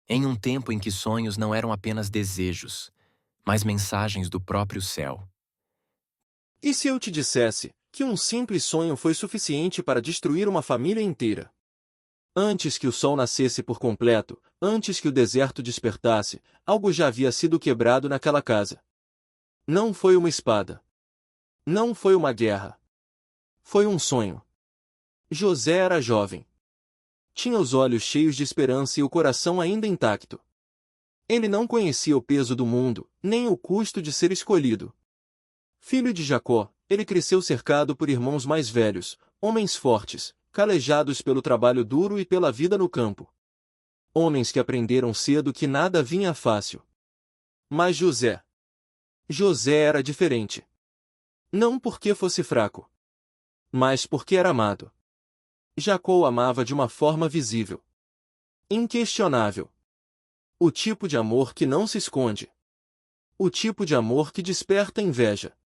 Em um tempo em que sonhos não eram apenas desejos, mas mensagens do próprio céu. E se eu te dissesse que um simples sonho foi suficiente para destruir uma família inteira? Antes que o sol nascesse por completo, antes que o deserto despertasse, algo já havia sido quebrado naquela casa. Não foi uma espada. Não foi uma guerra. Foi um sonho. José era jovem. Tinha os olhos cheios de esperança e o coração ainda intacto. Ele não conhecia o peso do mundo, nem o custo de ser escolhido. Filho de Jacó, ele cresceu cercado por irmãos mais velhos, homens fortes, calejados pelo trabalho duro e pela vida no campo. Homens que aprenderam cedo que nada vinha fácil. Mas José era diferente. Não porque fosse fraco, mas porque era amado. Jacó o amava de uma forma visível, inquestionável. O tipo de amor que não se esconde. O tipo de amor que desperta inveja.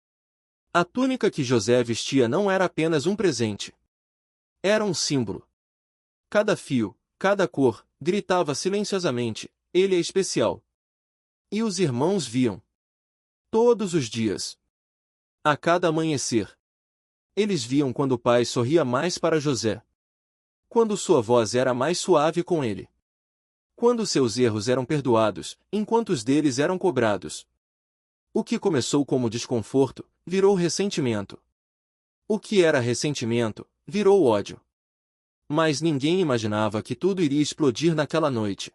A túnica que José vestia não era apenas um presente. Era um símbolo. Cada fio, cada cor, gritava silenciosamente: ele é especial. E os irmãos viam. Todos os dias. A cada amanhecer. Eles viam quando o pai sorria mais para José. Quando sua voz era mais suave com ele. Quando seus erros eram perdoados, enquanto os deles eram cobrados. O que começou como desconforto, virou ressentimento. O que era ressentimento, virou ódio. Mas ninguém imaginava que tudo iria explodir naquela noite.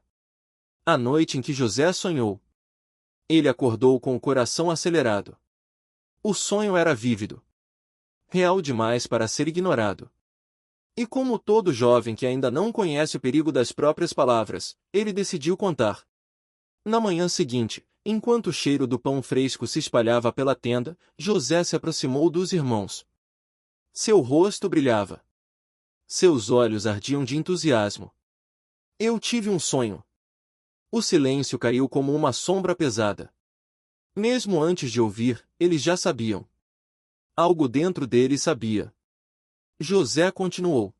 A noite em que José sonhou. Ele acordou com o coração acelerado. O sonho era vívido. Real demais para ser ignorado. E como todo jovem que ainda não conhece o perigo das próprias palavras, ele decidiu contar. Na manhã seguinte, enquanto o cheiro do pão fresco se espalhava pela tenda, José se aproximou dos irmãos. Seu rosto brilhava. Seus olhos ardiam de entusiasmo. Eu tive um sonho. O silêncio caiu como uma sombra pesada. Mesmo antes de ouvir, eles já sabiam. Algo dentro deles sabia. José continuou.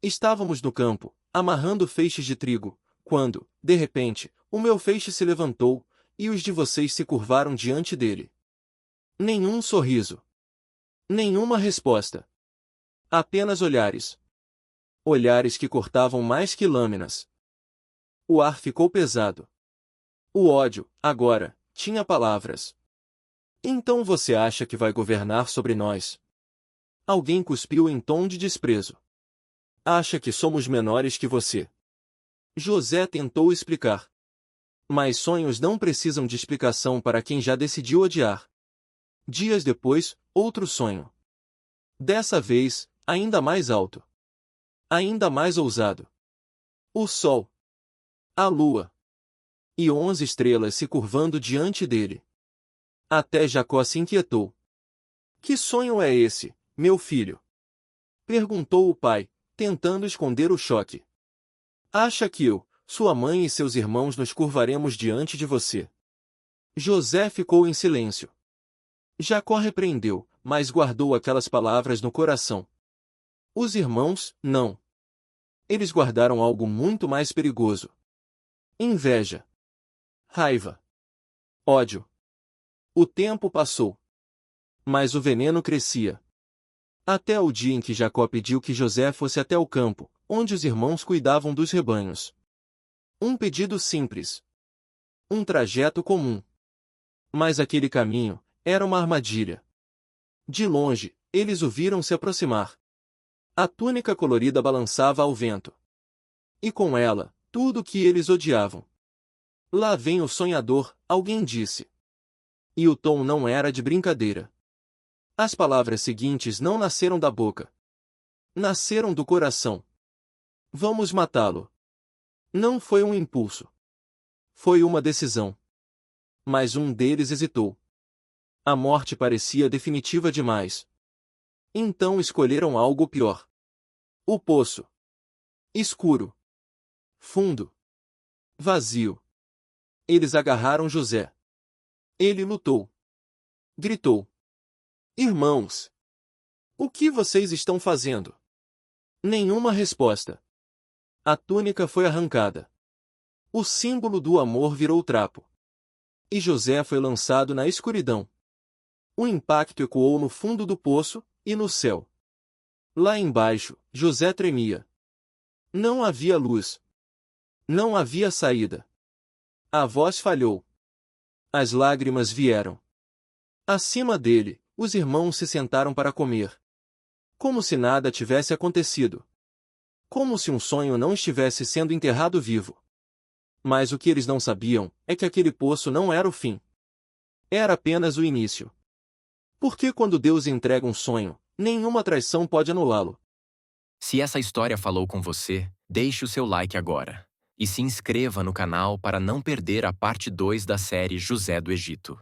Estávamos no campo, amarrando feixes de trigo, quando, de repente, o meu feixe se levantou, e os de vocês se curvaram diante dele. Nenhum sorriso. Nenhuma resposta. Apenas olhares. Olhares que cortavam mais que lâminas. O ar ficou pesado. O ódio, agora, tinha palavras. Então você acha que vai governar sobre nós? Alguém cuspiu em tom de desprezo. Acha que somos menores que você? José tentou explicar. Mas sonhos não precisam de explicação para quem já decidiu odiar. Dias depois, outro sonho. Dessa vez, ainda mais alto. Ainda mais ousado. O sol. A lua. E 11 estrelas se curvando diante dele. Até Jacó se inquietou. Que sonho é esse, meu filho? Perguntou o pai, tentando esconder o choque. Acha que eu, sua mãe e seus irmãos nos curvaremos diante de você? José ficou em silêncio. Jacó repreendeu, mas guardou aquelas palavras no coração. Os irmãos, não. Eles guardaram algo muito mais perigoso. Inveja. Raiva. Ódio. O tempo passou. Mas o veneno crescia. Até o dia em que Jacó pediu que José fosse até o campo, onde os irmãos cuidavam dos rebanhos. Um pedido simples. Um trajeto comum. Mas aquele caminho era uma armadilha. De longe, eles o viram se aproximar. A túnica colorida balançava ao vento. E com ela, tudo o que eles odiavam. Lá vem o sonhador, alguém disse. E o tom não era de brincadeira. As palavras seguintes não nasceram da boca. Nasceram do coração. Vamos matá-lo. Não foi um impulso. Foi uma decisão. Mas um deles hesitou. A morte parecia definitiva demais. Então escolheram algo pior. O poço. Escuro. Fundo. Vazio. Eles agarraram José. Ele lutou. Gritou. Irmãos! O que vocês estão fazendo? Nenhuma resposta. A túnica foi arrancada. O símbolo do amor virou trapo. E José foi lançado na escuridão. O impacto ecoou no fundo do poço e no céu. Lá embaixo, José tremia. Não havia luz. Não havia saída. A voz falhou. As lágrimas vieram. Acima dele, os irmãos se sentaram para comer. Como se nada tivesse acontecido. Como se um sonho não estivesse sendo enterrado vivo. Mas o que eles não sabiam é que aquele poço não era o fim. Era apenas o início. Porque quando Deus entrega um sonho, nenhuma traição pode anulá-lo. Se essa história falou com você, deixe o seu like agora. E se inscreva no canal para não perder a parte 2 da série José do Egito.